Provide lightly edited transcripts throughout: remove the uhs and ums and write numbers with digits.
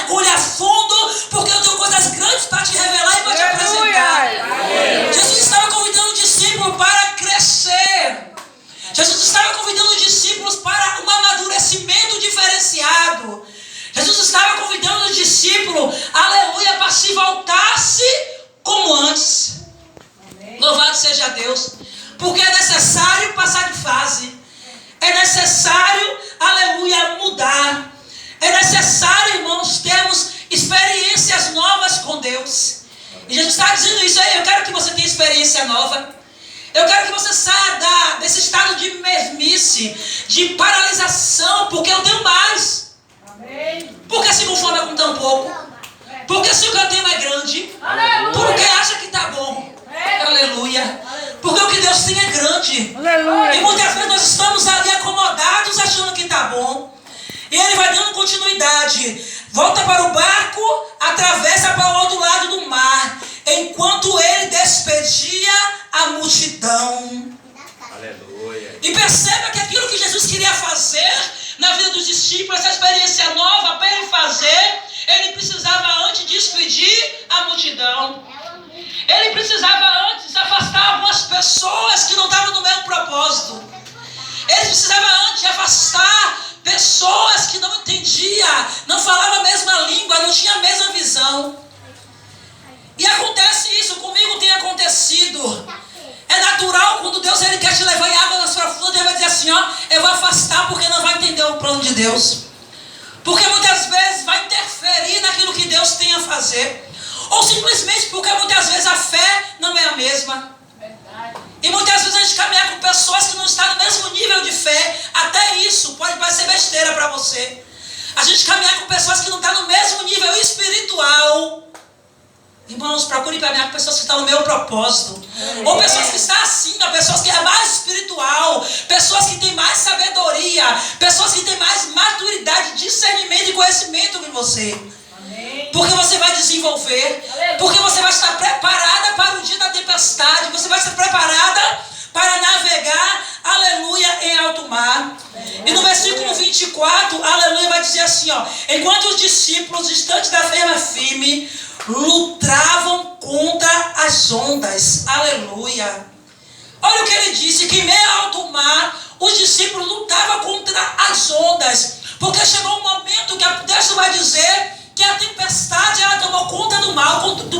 mergulhe a fundo, porque eu tenho coisas grandes para te revelar e para te apresentar. Jesus estava convidando o discípulo para crescer. Jesus estava convidando os discípulos para um amadurecimento diferenciado. Jesus estava convidando os discípulos, aleluia, para se voltar-se como antes. Louvado seja Deus. Porque é necessário passar de fase. É necessário, aleluia, mudar. É necessário, irmãos, termos experiências novas com Deus. E Jesus está dizendo isso aí. Eu quero que você tenha experiência nova. Eu quero que você saia desse estado de mesmice, de paralisação, porque eu tenho mais. Porque se conforma com tão pouco? Porque se o que eu tenho é grande? Porque acha que está bom? Aleluia. Porque o que Deus tem é grande. Aleluia. E muitas vezes nós estamos ali acomodados achando que está bom. E Ele vai dando continuidade. Volta para o barco, atravessa para o outro lado do mar, enquanto Ele despedia a multidão. Aleluia. E perceba que aquilo que Jesus queria fazer na vida dos discípulos, essa experiência nova para Ele fazer, Ele precisava antes despedir a multidão. Ele precisava antes afastar algumas pessoas que não estavam no mesmo propósito. Ele precisava antes afastar pessoas que não entendiam, não falavam a mesma língua, não tinham a mesma visão. E acontece isso, comigo tem acontecido. É natural quando Deus ele quer te levar em águas profundas, Ele vai dizer assim, ó, eu vou afastar porque não vai entender o plano de Deus. Porque muitas vezes vai interferir naquilo que Deus tem a fazer. Ou simplesmente porque muitas vezes a fé não é a mesma. E muitas vezes a gente caminha com pessoas que não estão no mesmo nível de fé. Até isso pode parecer besteira para você. A gente caminha com pessoas que não estão no mesmo nível espiritual. Irmãos, procure caminhar com pessoas que estão no meu propósito. Ou pessoas que estão acima, pessoas que é mais espiritual, pessoas que têm mais sabedoria, pessoas que têm mais maturidade, discernimento e conhecimento que você. Porque você vai desenvolver, porque você vai estar preparada para o dia da tempestade, você vai estar preparada para navegar, aleluia, em alto mar. E no versículo 24, aleluia, vai dizer assim, ó, enquanto os discípulos, distantes da terra firme, lutavam contra as ondas, aleluia. Olha o que ele disse, que em meio ao alto mar, os discípulos lutavam contra as ondas, porque chegou um momento que o texto vai dizer que a tempestade ela tomou conta do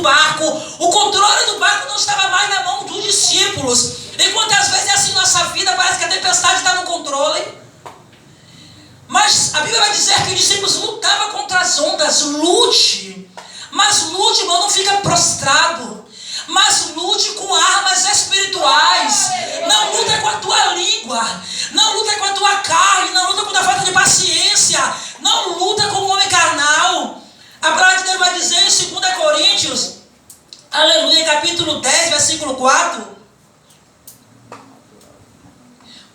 barco. O controle do barco não estava mais na mão dos discípulos. E quantas vezes é assim nossa vida, parece que a tempestade está no controle. Mas a Bíblia vai dizer que os discípulos lutavam contra as ondas. Lute. Mas lute, irmão, não fica prostrado. Mas lute com armas espirituais. Não luta com a tua língua. Não luta com a tua carne. Não luta com a falta de paciência. Não luta com o homem carnal. A palavra de Deus vai dizer em 2 Coríntios, aleluia, capítulo 10, versículo 4.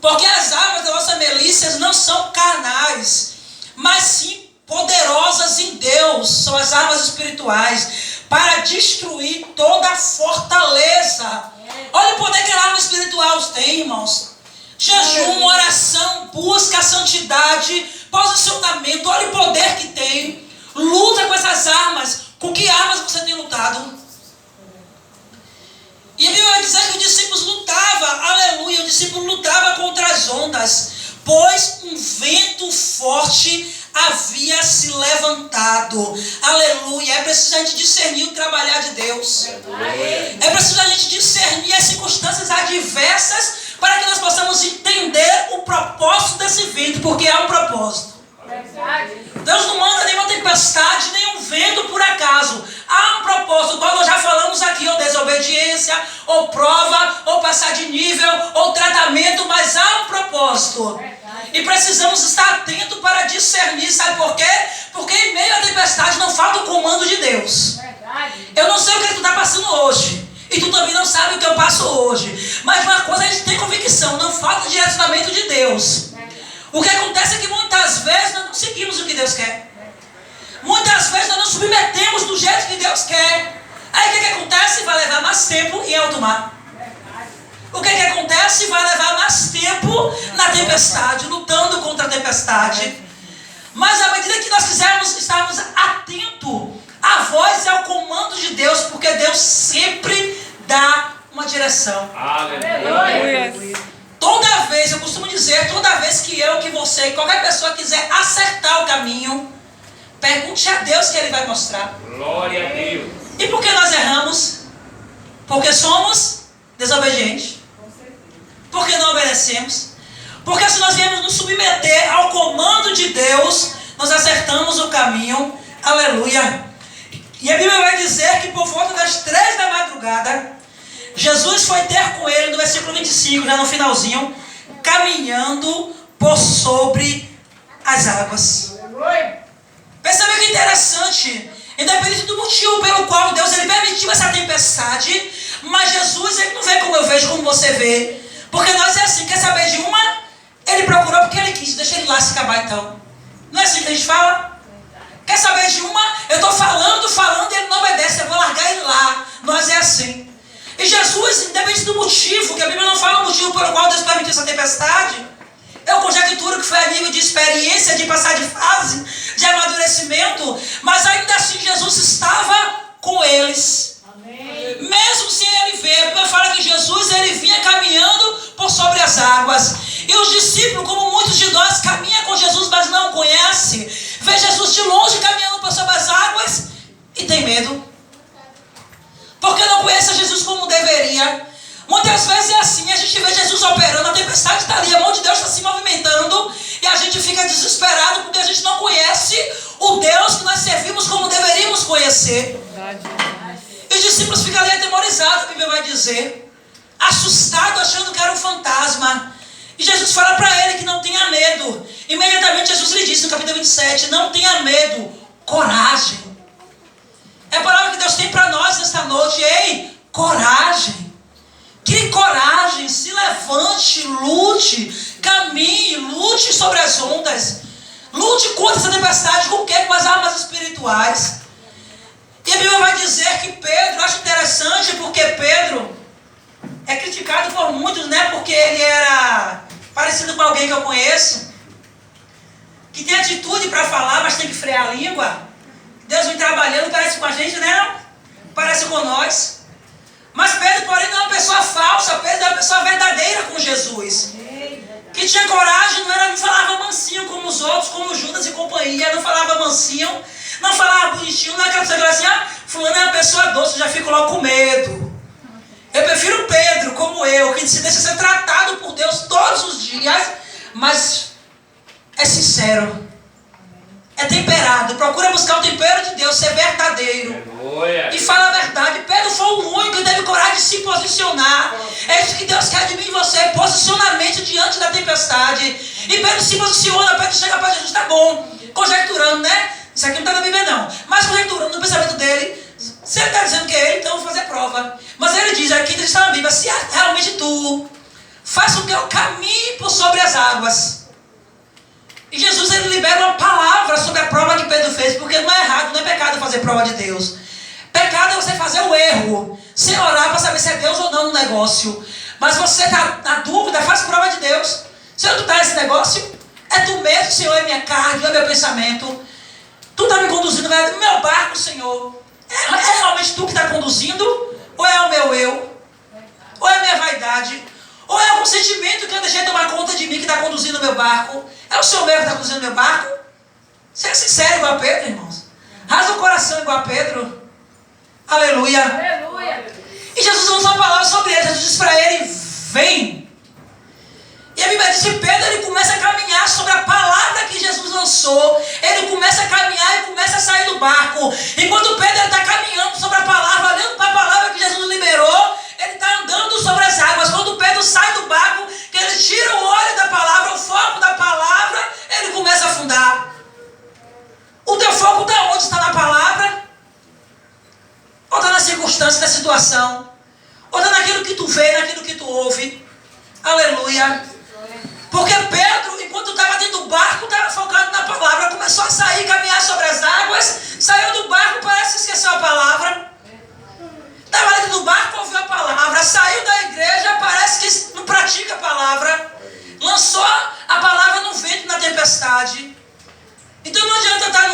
Porque as armas da nossa milícia não são carnais, mas sim poderosas em Deus. São as armas espirituais para destruir toda a fortaleza. Olha o poder que a arma espiritual tem, irmãos. Jejum, oração, busca a santidade, posicionamento. Olha o poder que tem. Luta com essas armas. Com que armas você tem lutado? E a Bíblia vai dizer que os discípulos lutavam, aleluia, os discípulos lutavam contra as ondas, pois um vento forte havia se levantado. Aleluia. É preciso a gente discernir o trabalhar de Deus. É preciso a gente discernir as circunstâncias adversas para que nós possamos entender o propósito desse vento, porque há um propósito. Deus não manda nenhuma tempestade, nenhum vento por acaso. Há um propósito, qual nós já falamos aqui, ou desobediência, ou prova, ou passar de nível, ou tratamento, mas há um propósito. E precisamos estar atentos para discernir, sabe por quê? Porque em meio à tempestade não falta o comando de Deus. Eu não sei o que tu está passando hoje, e tu também não sabe o que eu passo hoje, mas uma coisa a gente tem convicção, não falta direcionamento de Deus. O que acontece é que muitas vezes nós não seguimos o que Deus quer. Muitas vezes nós nos submetemos do jeito que Deus quer. Aí o que acontece? Vai levar mais tempo em alto mar. O que acontece? Vai levar mais tempo na tempestade, lutando contra a tempestade. Mas à medida que nós quisermos estarmos atentos à voz e ao comando de Deus, porque Deus sempre dá uma direção. Aleluia. Toda vez, eu costumo dizer, toda vez que você, qualquer pessoa quiser acertar o caminho, pergunte a Deus que Ele vai mostrar. Glória a Deus. E por que nós erramos? Porque somos desobedientes. Porque não obedecemos. Porque se nós viemos nos submeter ao comando de Deus, nós acertamos o caminho. Aleluia. E a Bíblia vai dizer que por volta das 3 da madrugada, Jesus foi ter com ele, no versículo 25, já no finalzinho, caminhando por sobre as águas. Percebe que interessante, independente do motivo pelo qual Deus ele permitiu essa tempestade, mas Jesus ele não vê como eu vejo, como você vê. Porque nós é assim, quer saber de uma? Ele procurou porque ele quis, deixa ele lá se acabar então. Não é assim que a gente fala? Quer saber de uma? Eu estou falando, e ele não obedece, eu vou largar ele lá. Nós é assim. E Jesus, independente do motivo, que a Bíblia não fala o motivo pelo qual Deus permitiu essa tempestade, eu conjecturo que foi a nível de experiência, de passar de fase, de amadurecimento, mas ainda assim Jesus estava com eles. Amém. Mesmo sem ele ver, a Bíblia fala que Jesus ele vinha caminhando por sobre as águas. E os discípulos, como muitos de nós, caminham com Jesus, mas não conhecem, vê Jesus de longe caminhando por sobre as águas e tem medo. Porque não conhece Jesus como deveria. Muitas vezes é assim, a gente vê Jesus operando, a tempestade está ali, a mão de Deus está se movimentando e a gente fica desesperado porque a gente não conhece o Deus que nós servimos como deveríamos conhecer. E os discípulos ficam ali atemorizados, a Bíblia vai dizer, assustados, achando que era um fantasma. E Jesus fala para ele que não tenha medo. Imediatamente Jesus lhe disse no capítulo 27, não tenha medo, coragem. É a palavra que Deus tem para nós nesta noite. Ei, coragem. Crie coragem, se levante, lute, caminhe, lute sobre as ondas. Lute contra essa tempestade com o quê? Com as armas espirituais. E a Bíblia vai dizer que Pedro, eu acho interessante porque Pedro é criticado por muitos, né? Porque ele era parecido com alguém que eu conheço, que tem atitude para falar, mas tem que frear a língua. Deus vem trabalhando, parece com a gente, né? Parece com nós. Mas Pedro, porém, não é uma pessoa falsa. Pedro é uma pessoa verdadeira com Jesus. Que tinha coragem, não falava mansinho como os outros, como Judas e companhia. Não falava mansinho, não falava bonitinho. Não é aquela pessoa que fala assim, fulano é uma pessoa doce, eu já fico logo com medo. Eu prefiro Pedro, como eu, que se deixa ser tratado por Deus todos os dias, mas é sincero. É temperado, procura buscar o tempero de Deus, ser verdadeiro. E fala a verdade. Pedro foi o único que teve coragem de se posicionar. É isso que Deus quer de mim e você, posicionamento diante da tempestade. E Pedro se posiciona, Pedro chega para Jesus, tá bom, conjecturando, né? Isso aqui não está na Bíblia não, mas conjecturando no pensamento dele. Se ele está dizendo que é ele, então eu vou fazer prova. Mas ele diz aqui, está na Bíblia, se realmente tu faça com que eu caminhe por sobre as águas. E Jesus ele libera uma palavra sobre a prova que Pedro fez, porque não é errado, não é pecado fazer prova de Deus. Pecado é você fazer o erro, sem orar para saber se é Deus ou não no negócio. Mas você está na dúvida, faz prova de Deus. Senhor, tu está nesse negócio? É tu mesmo, Senhor, é minha carne, é meu pensamento. Tu está me conduzindo no meu barco, Senhor. É realmente tu que está conduzindo? Ou é o meu eu? Ou é a minha vaidade? Ou é algum sentimento que eu deixei tomar conta de mim que está conduzindo o meu barco? É o Senhor mesmo que está conduzindo o meu barco? Seja sincero igual a Pedro, irmãos. Rasga o coração igual a Pedro. Aleluia. Aleluia. E Jesus lançou uma palavra sobre ele. Jesus disse para ele, vem. E a Bíblia diz que Pedro ele começa a caminhar sobre a palavra que Jesus lançou. Ele começa a caminhar e começa a sair do barco. Enquanto Pedro está caminhando sobre a palavra, olhando para a palavra que Jesus liberou, ele está andando sobre as águas. Quando Pedro sai do barco, que ele tira o olho da palavra, o foco da palavra, ele começa a afundar. O teu foco está onde? Está na palavra? Ou está na circunstância, na situação? Ou está naquilo que tu vê, naquilo que tu ouve? Aleluia. Porque Pedro, enquanto estava dentro do barco, estava focado na palavra. Começou a sair, caminhar sobre as águas. Saiu do barco, parece que esqueceu a palavra. Estava dentro do barco, ouviu a palavra. Saiu da igreja, parece que não pratica a palavra. Lançou a palavra no vento, na tempestade. Então não adianta estar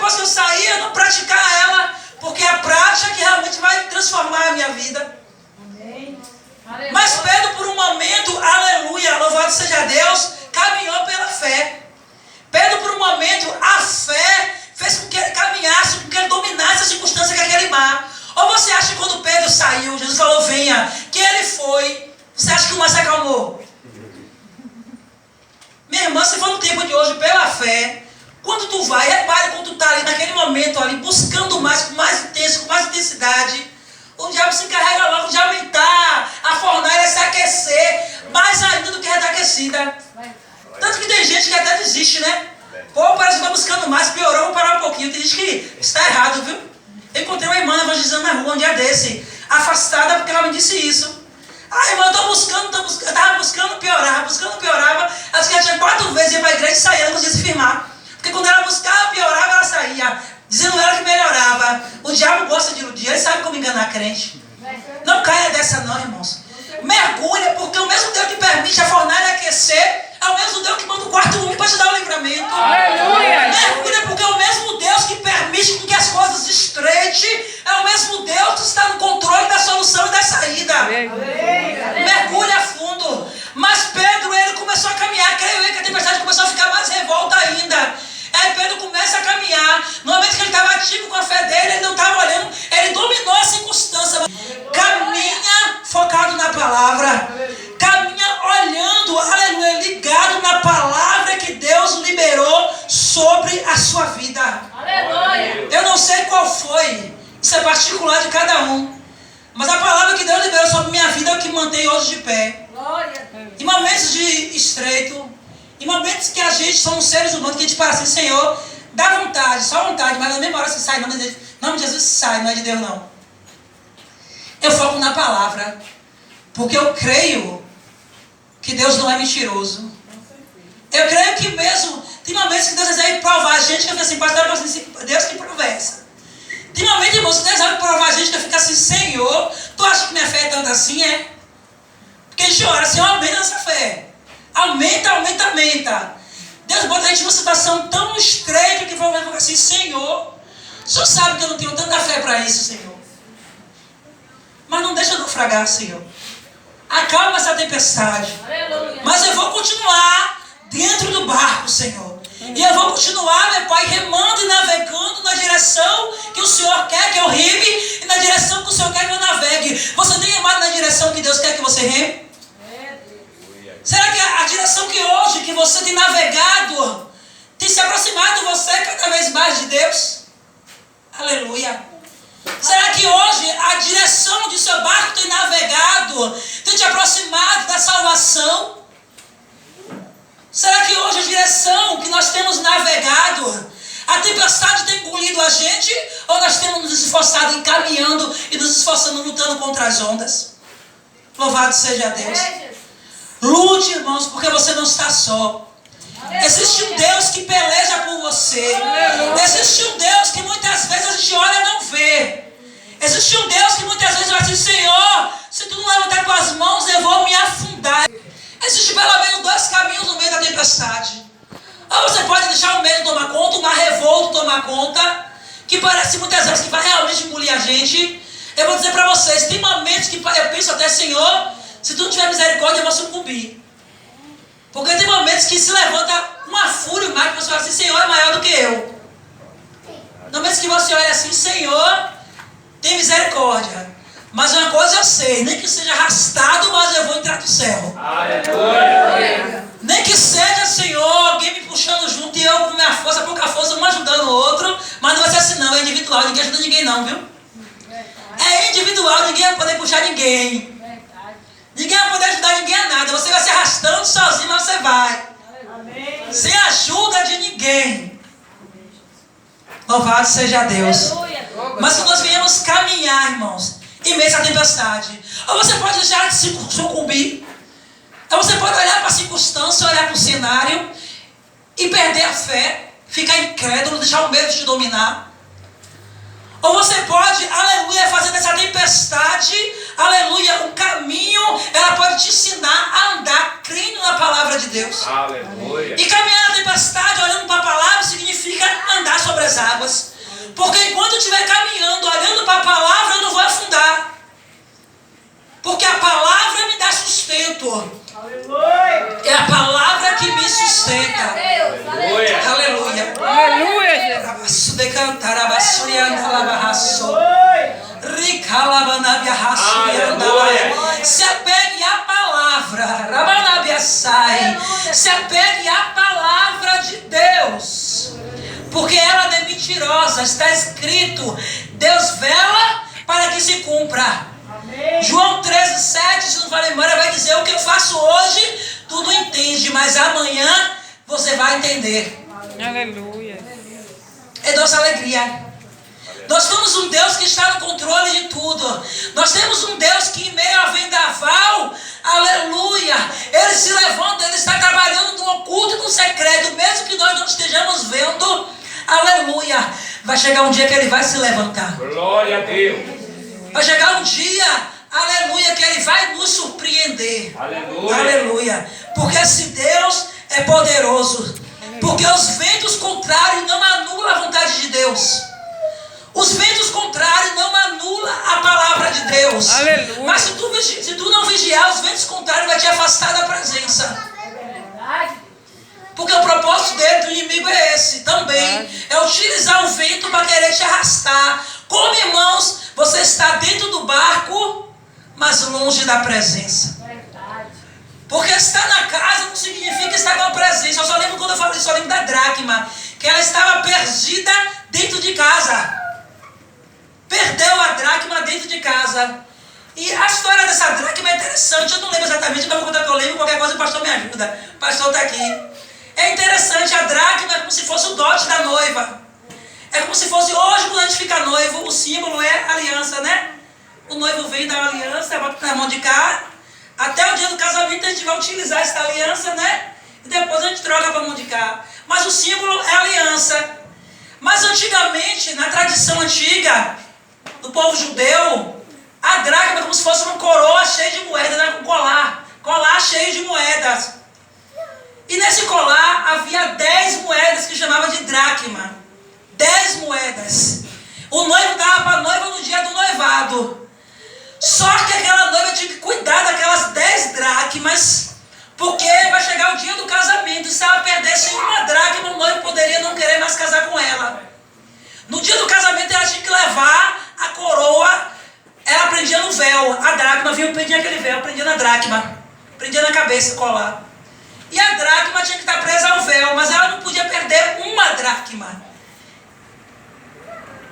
depois que eu sair, eu não praticar ela, porque é a prática que realmente vai transformar a minha vida. Amém. Mas Pedro, por um momento, aleluia, louvado seja Deus, caminhou pela fé. Pedro, por um momento, a fé fez com que ele caminhasse, com que ele dominasse a circunstância que é aquele mar. Ou você acha que quando Pedro saiu, Jesus falou, venha, que ele foi, você acha que o mar se acalmou? Minha irmã, se for no tempo de hoje, pela fé, quando tu vai, repare quando tu está ali naquele momento, ali, buscando mais, com mais intenso, com mais intensidade, o diabo se encarrega logo de aumentar a fornalha, se aquecer, mais ainda do que já está aquecida. Tanto que tem gente que até desiste, né? Pô, parece que está buscando mais, piorou, vou parar um pouquinho. Tem gente que está errado, viu? Eu encontrei uma irmã evangelizando na rua um dia desse, afastada porque ela me disse isso. Ah, irmã, eu estou buscando, eu estava buscando, piorava. Acho que ela tinha 4 vezes ia para a igreja e saía, ela não conseguia se firmar. Porque quando ela buscava, piorava, ela saía, dizendo ela que melhorava. O diabo gosta de iludir, ele sabe como enganar a crente. Não caia dessa não, irmãos. Mergulha, porque o mesmo Deus que permite a fornalha aquecer, é o mesmo Deus que manda o quarto homem para te dar o livramento. Aleluia! Mergulha, porque é o mesmo Deus que permite com que as coisas estreitem, é o mesmo Deus que está no controle da solução e da saída. Mergulha a fundo. Mas Pedro, ele começou a caminhar, creio eu que a tempestade começou a ficar mais revolta ainda. Aí Pedro começa a caminhar. No momento que ele estava ativo com a fé dele, ele não estava olhando, ele dominou a circunstância. Caminha focado na palavra. Caminha olhando, aleluia, ligado na palavra que Deus liberou sobre a sua vida. Aleluia! Eu não sei qual foi, isso é particular de cada um. Mas a palavra que Deus liberou sobre minha vida é o que mantém hoje de pé. Glória! Em momentos de estreito, em momentos que a gente somos seres humanos, que a gente fala assim, Senhor, dá vontade, só vontade, mas na mesma hora você sai, em nome de Jesus sai, não é de Deus não. Eu foco na palavra, porque eu creio que Deus não é mentiroso. Eu creio que mesmo, tem momentos que Deus deseja provar a gente, que eu fico assim, pastor, Deus que prova essa. Tem momentos, irmãos, que Deus deseja provar a gente, que eu fico assim, Senhor, tu acha que minha fé é tanto assim, é? Porque a gente ora, Senhor, aumenta essa fé. Aumenta. Deus bota a gente numa situação tão estreita que vai ficar assim, Senhor, o Senhor sabe que eu não tenho tanta fé para isso, Senhor. Mas não deixa eu naufragar, Senhor. Acalma essa tempestade. Aleluia! Mas eu vou continuar dentro do barco, Senhor. E eu vou continuar, meu Pai, remando e navegando na direção que o Senhor quer que eu reme e na direção que o Senhor quer que eu navegue. Você tem remado na direção que Deus quer que você reme? Será que a direção que hoje, que você tem navegado, tem se aproximado de você cada vez mais de Deus? Aleluia! Será que hoje a direção de seu barco tem navegado, tem te aproximado da salvação? Será que hoje a direção que nós temos navegado, a tempestade tem engolido a gente, ou nós temos nos esforçado em caminhando e nos esforçando lutando contra as ondas? Louvado seja Deus. Lute, irmãos, porque você não está só. Existe um Deus que peleja por você. Existe um Deus que muitas vezes a gente olha e não vê. Existe um Deus que muitas vezes vai dizer, Senhor, se tu não levantar com as mãos, eu vou me afundar. Existe pelo menos 2 caminhos no meio da tempestade. Ou você pode deixar o medo tomar conta, o mar revolto tomar conta, que parece muitas vezes que vai realmente engolir a gente. Eu vou dizer para vocês, tem momentos que eu penso até, Senhor, se tu não tiver misericórdia, eu vou sucumbir. Porque tem momentos que se levanta uma fúria, mais que você fala assim, Senhor é maior do que eu. No momento que você olha assim, Senhor, tem misericórdia. Mas uma coisa eu sei, nem que seja arrastado, mas eu vou entrar no céu. Aleluia! Nem que seja, Senhor, alguém me puxando junto e eu com minha força, pouca força, um ajudando o outro. Mas não vai ser assim não, é individual, ninguém ajuda ninguém não, viu? É individual, ninguém vai poder puxar ninguém. Ninguém vai poder ajudar ninguém a nada. Você vai se arrastando sozinho, mas você vai. Amém. Sem ajuda de ninguém. Louvado seja Deus. Aleluia! Mas se nós viemos caminhar, irmãos, em meio à tempestade, ou você pode deixar de se sucumbir, ou você pode olhar para a circunstância, olhar para o cenário e perder a fé, ficar incrédulo, deixar o medo te dominar. Ou você pode, aleluia, fazer dessa tempestade, aleluia, um caminho, ela pode te ensinar a andar crendo na palavra de Deus. Aleluia! E caminhar na tempestade, olhando para a palavra, significa andar sobre as águas. Se apegue à palavra. Se apegue à palavra de Deus. Porque ela não é mentirosa. Está escrito: Deus vela para que se cumpra. Amém. João 13:7, se não falar memória, vai dizer: o que eu faço hoje, tu não entende, mas amanhã você vai entender. Aleluia. É nossa alegria. Nós temos um Deus que está no controle de tudo. Nós temos um Deus que, em meio a vendaval, aleluia, Ele se levanta, Ele está trabalhando no oculto e no secreto, mesmo que nós não estejamos vendo, aleluia. Vai chegar um dia que Ele vai se levantar. Glória a Deus. Vai chegar um dia, aleluia, que Ele vai nos surpreender. Aleluia. Aleluia. Porque esse Deus é poderoso. Porque os ventos contrários não anulam a vontade de Deus. Os ventos contrários não anulam a palavra de Deus. Aleluia. Mas se tu não vigiar, os ventos contrários vão te afastar da presença. Porque o propósito dele, do inimigo, é esse também. É utilizar o vento para querer te arrastar. Como, irmãos, você está dentro do barco, mas longe da presença. Porque estar na casa não significa estar com a presença. Eu só lembro quando eu falei, só lembro da dracma, que ela estava perdida dentro de casa. Perdeu a dracma dentro de casa. E a história dessa dracma é interessante. Eu não lembro exatamente, mas vou contar que eu lembro. Qualquer coisa o pastor me ajuda. O pastor está aqui. É interessante, a dracma é como se fosse o dote da noiva. É como se fosse hoje, quando a gente fica noivo, o símbolo é aliança, né? O noivo vem dar uma aliança, bota na mão de cá. Até o dia do casamento a gente vai utilizar essa aliança, né? E depois a gente troca para a mão de cá. Mas o símbolo é aliança. Mas antigamente, na tradição antiga do povo judeu, a dracma é como se fosse uma coroa cheia de moedas, né? Um colar cheio de moedas. E nesse colar havia 10 moedas que chamava de dracma. 10 moedas. O noivo dava para a noiva no dia do noivado. Só que aquela noiva tinha que cuidar daquelas 10 dracmas, porque vai chegar o dia do casamento. E se ela perdesse uma dracma, o noivo poderia não querer mais casar com ela. No dia do casamento ela tinha que levar a coroa. Ela prendia no véu. A dracma vinha, prendia aquele véu, prendia na dracma, prendia na cabeça, colar. E a dracma tinha que estar presa ao véu, mas ela não podia perder uma dracma.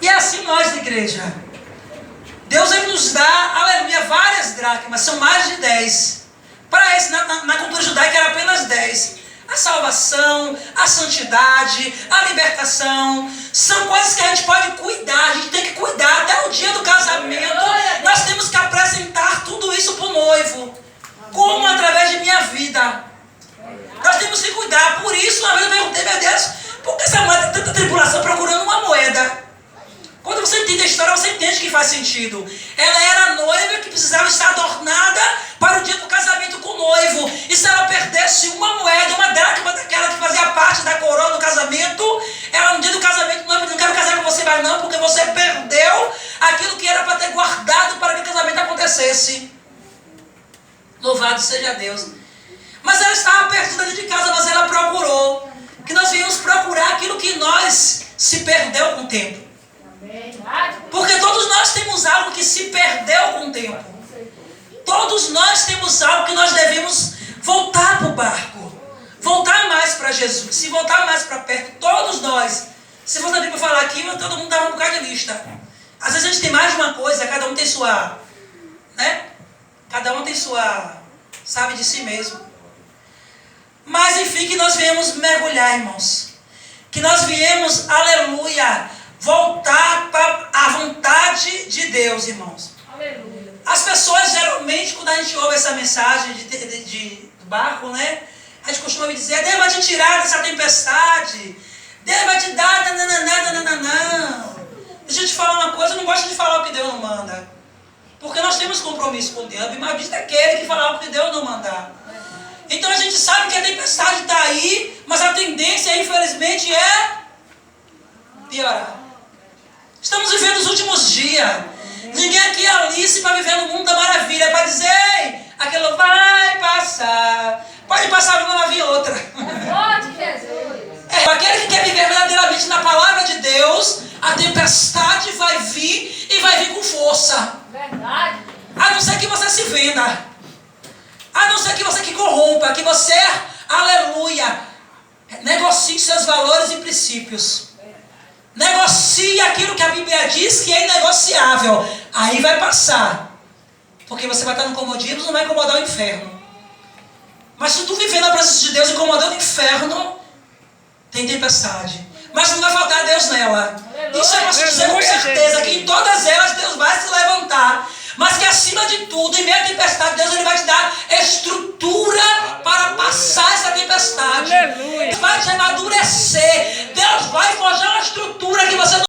E é assim nós na igreja. Deus ele nos dá, aleluia, várias dracmas, são mais de 10. Para esse, na cultura judaica era apenas 10. A salvação, a santidade, a libertação, são coisas que a gente pode cuidar, a gente tem que cuidar até o dia do casamento. Nós temos que apresentar tudo isso para o noivo, como através de minha vida. Nós temos que cuidar. Por isso, uma vez eu perguntei, meu Deus, por que essa mulher tem tanta tribulação procurando uma moeda? Quando você entende a história, você entende que faz sentido. Ela era a noiva que precisava estar adornada para o dia do casamento com o noivo. E se ela perdesse uma moeda, uma dracma daquela que fazia parte da coroa do casamento, ela no dia do casamento, não quero casar com você mais não, porque você perdeu aquilo que era para ter guardado para que o casamento acontecesse. Louvado seja Deus. Mas ela estava perdida dentro de casa, mas ela procurou. Que nós viemos procurar aquilo que nós se perdeu com o tempo. Porque todos nós temos algo que se perdeu com o tempo. Todos nós temos algo que nós devemos voltar para o barco. Voltar mais para Jesus. Se voltar mais para perto, todos nós. Se fosse para falar aqui, todo mundo dava um bocado de lista. Às vezes a gente tem mais de uma coisa, cada um tem sua, né? Cada um tem sua, sabe de si mesmo. Mas enfim, que nós viemos mergulhar, irmãos. Que nós viemos, aleluia, voltar para a vontade de Deus, irmãos. Aleluia. As pessoas geralmente, quando a gente ouve essa mensagem do barco, né? A gente costuma dizer, Deus vai te tirar dessa tempestade. Deus vai te dar, não. Deixa eu te falar uma coisa, eu não gosto de falar o que Deus não manda. Porque nós temos compromisso com Deus. E maldito é aquele que falar o que Deus não mandar. Então a gente sabe que a tempestade está aí, mas a tendência, infelizmente, é piorar. Estamos vivendo os últimos dias. Ninguém aqui é Alice para viver no mundo da maravilha, para dizer, ei, aquilo vai passar. Pode passar uma, vai vir outra. É, aquele que quer viver verdadeiramente na palavra de Deus, a tempestade vai vir e vai vir com força. Verdade. A não ser que você se venda. A não ser que você que corrompa, que você, aleluia, negocie seus valores e princípios. Negocie aquilo que a Bíblia diz que é inegociável. Aí vai passar. Porque você vai estar no comodismo e não vai incomodar o inferno. Mas se tu viver na presença de Deus incomodando o inferno, tem tempestade. Mas não vai faltar Deus nela. Isso eu posso dizer com certeza, que em todas elas Deus vai se levantar. Mas que acima de tudo, em meio à tempestade, Deus ele vai te dar estrutura para passar essa tempestade. Vai te amadurecer.